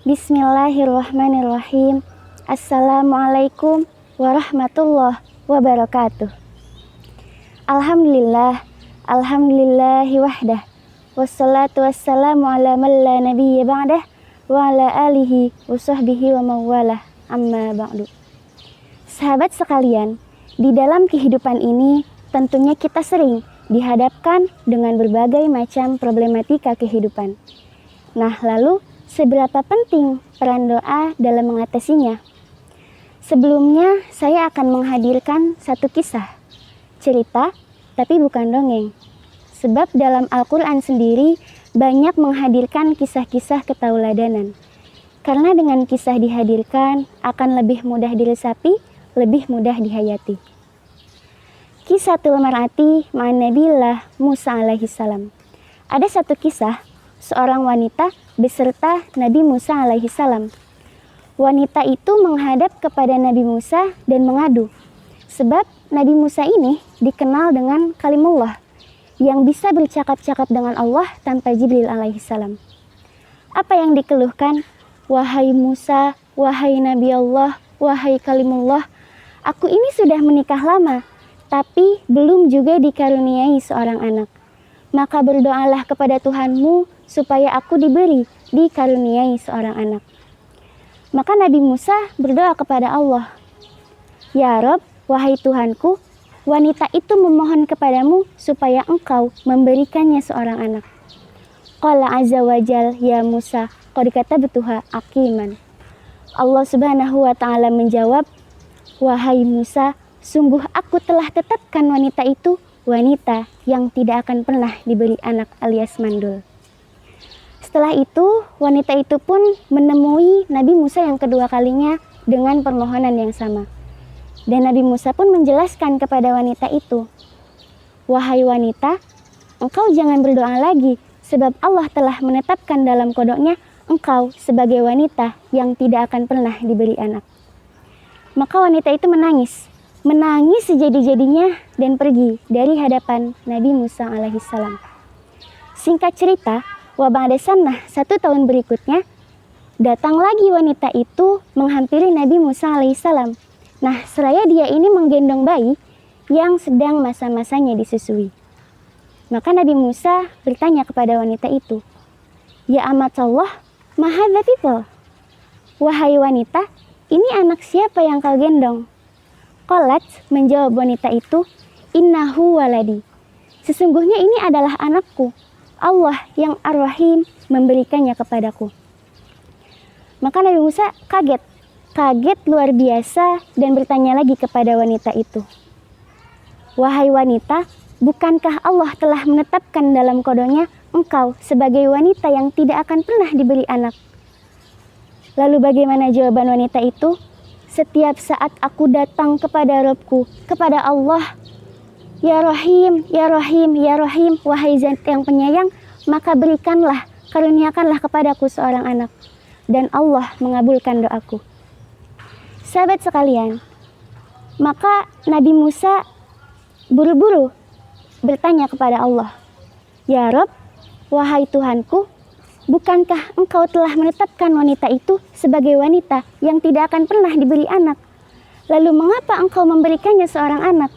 Bismillahirrahmanirrahim. Assalamualaikum warahmatullahi wabarakatuh. Alhamdulillahi wahdah. Wassalatu wassalamu ala man la nabiyya ba'dah wa ala alihi wa sahbihi wa mawalah, amma ba'du. Sahabat sekalian, di dalam kehidupan ini tentunya kita sering dihadapkan dengan berbagai macam problematika kehidupan. Nah, lalu seberapa penting peran doa dalam mengatasinya? Sebelumnya saya akan menghadirkan satu kisah, cerita tapi bukan dongeng. Sebab dalam Al-Quran sendiri banyak menghadirkan kisah-kisah ketauladanan. Karena dengan kisah dihadirkan akan lebih mudah diresapi, lebih mudah dihayati. Kisahul mar'ati ma'an Nabiillah Musa alaihi salam. Ada satu kisah seorang wanita beserta Nabi Musa alaihi salam. Wanita itu menghadap kepada Nabi Musa dan mengadu. Sebab Nabi Musa ini dikenal dengan kalimullah yang bisa bercakap-cakap dengan Allah tanpa Jibril alaihi salam. Apa yang dikeluhkan? Wahai Musa, wahai Nabi Allah, wahai kalimullah, aku ini sudah menikah lama, tapi belum juga dikaruniai seorang anak. Maka berdoalah kepada Tuhanmu supaya aku dikaruniai seorang anak. Maka Nabi Musa berdoa kepada Allah, Ya Rob, wahai Tuhanku, wanita itu memohon kepadamu supaya engkau memberikannya seorang anak. Qala azza wa jal, ya Musa, qad katabtuha aqiman. Allah subhanahu wa ta'ala menjawab, wahai Musa, sungguh aku telah tetapkan wanita itu wanita yang tidak akan pernah diberi anak alias mandul. Setelah itu, wanita itu pun menemui Nabi Musa yang kedua kalinya dengan permohonan yang sama. Dan Nabi Musa pun menjelaskan kepada wanita itu, wahai wanita, engkau jangan berdoa lagi, sebab Allah telah menetapkan dalam kodoknya engkau sebagai wanita yang tidak akan pernah diberi anak. Maka wanita itu menangis sejadi-jadinya dan pergi dari hadapan Nabi Musa alaihissalam. Singkat cerita, wa ba'da sannah, 1 tahun berikutnya, datang lagi wanita itu menghampiri Nabi Musa alaihissalam. Nah, seraya dia ini menggendong bayi yang sedang masa-masanya disusui. Maka Nabi Musa bertanya kepada wanita itu, Ya amatallah, ma hadza people? Wahai wanita, ini anak siapa yang kau gendong? Qalat, menjawab wanita itu, Innahu waladi. Sesungguhnya ini adalah anakku. Allah yang Ar-Rahim memberikannya kepadaku. Maka Nabi Musa kaget luar biasa dan bertanya lagi kepada wanita itu, Wahai wanita, bukankah Allah telah menetapkan dalam kodoknya engkau sebagai wanita yang tidak akan pernah diberi anak? Lalu bagaimana jawaban wanita itu? Setiap saat aku datang kepada Rabbku, kepada Allah, Ya Rahim, Ya Rahim, Ya Rahim, wahai Zat yang penyayang, maka berikanlah, karuniakanlah kepadaku seorang anak. Dan Allah mengabulkan doaku. Sahabat sekalian, maka Nabi Musa buru-buru bertanya kepada Allah, Ya Rabb, wahai Tuhanku, bukankah engkau telah menetapkan wanita itu sebagai wanita yang tidak akan pernah diberi anak? Lalu mengapa engkau memberikannya seorang anak?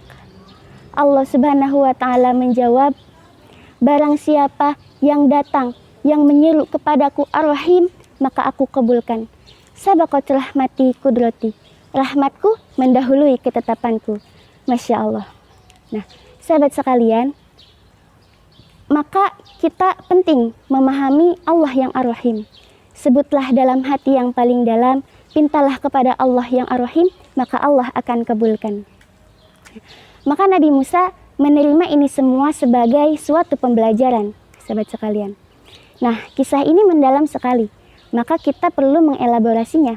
Allah subhanahu wa ta'ala menjawab, barang siapa yang datang, yang menyeru kepadaku Ar-Rahim, maka aku kabulkan. Sabaqat rahmati kudrati. Rahmatku mendahului ketetapanku. Masya Allah. Nah, sahabat sekalian, maka kita penting memahami Allah yang Ar-Rahim. Sebutlah dalam hati yang paling dalam, pintalah kepada Allah yang Ar-Rahim, maka Allah akan kabulkan. Maka Nabi Musa menerima ini semua sebagai suatu pembelajaran, sahabat sekalian. Nah, kisah ini mendalam sekali, maka kita perlu mengelaborasinya.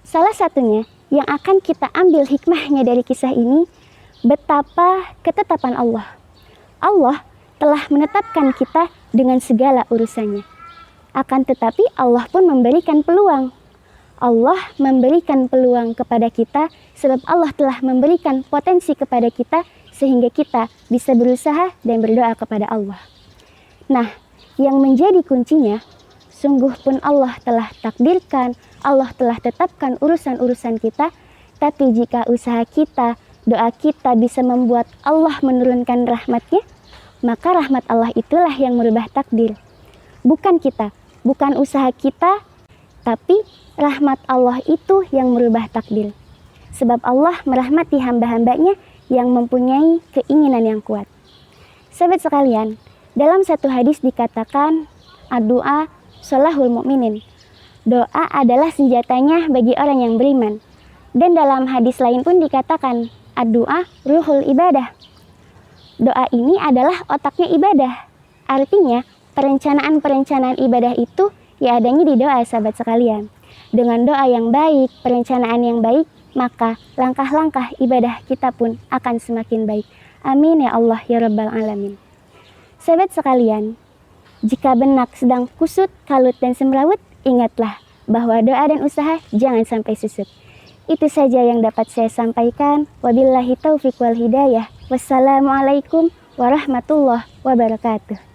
Salah satunya yang akan kita ambil hikmahnya dari kisah ini, betapa ketetapan Allah. Allah telah menetapkan kita dengan segala urusannya. Akan tetapi Allah pun memberikan peluang. Allah memberikan peluang kepada kita sebab Allah telah memberikan potensi kepada kita sehingga kita bisa berusaha dan berdoa kepada Allah. Nah, yang menjadi kuncinya, sungguh pun Allah telah takdirkan, Allah telah tetapkan urusan-urusan kita, tapi jika usaha kita, doa kita bisa membuat Allah menurunkan rahmat-Nya, maka rahmat Allah itulah yang merubah takdir. Bukan kita, bukan usaha kita, tapi rahmat Allah itu yang merubah takdir. Sebab Allah merahmati hamba-hambanya yang mempunyai keinginan yang kuat. Sahabat sekalian, dalam satu hadis dikatakan, ad-doa sholahul mu'minin. Doa adalah senjatanya bagi orang yang beriman. Dan dalam hadis lain pun dikatakan, ad-doa ruhul ibadah. Doa ini adalah otaknya ibadah. Artinya, perencanaan-perencanaan ibadah itu ya adanya di doa, sahabat sekalian. Dengan doa yang baik, perencanaan yang baik, maka langkah-langkah ibadah kita pun akan semakin baik. Amin ya Allah ya Rabbal Alamin. Sahabat sekalian, jika benak sedang kusut, kalut dan semrawut, ingatlah bahwa doa dan usaha jangan sampai susut. Itu saja yang dapat saya sampaikan. Wabillahi taufiq wal hidayah. Wassalamualaikum warahmatullahi wabarakatuh.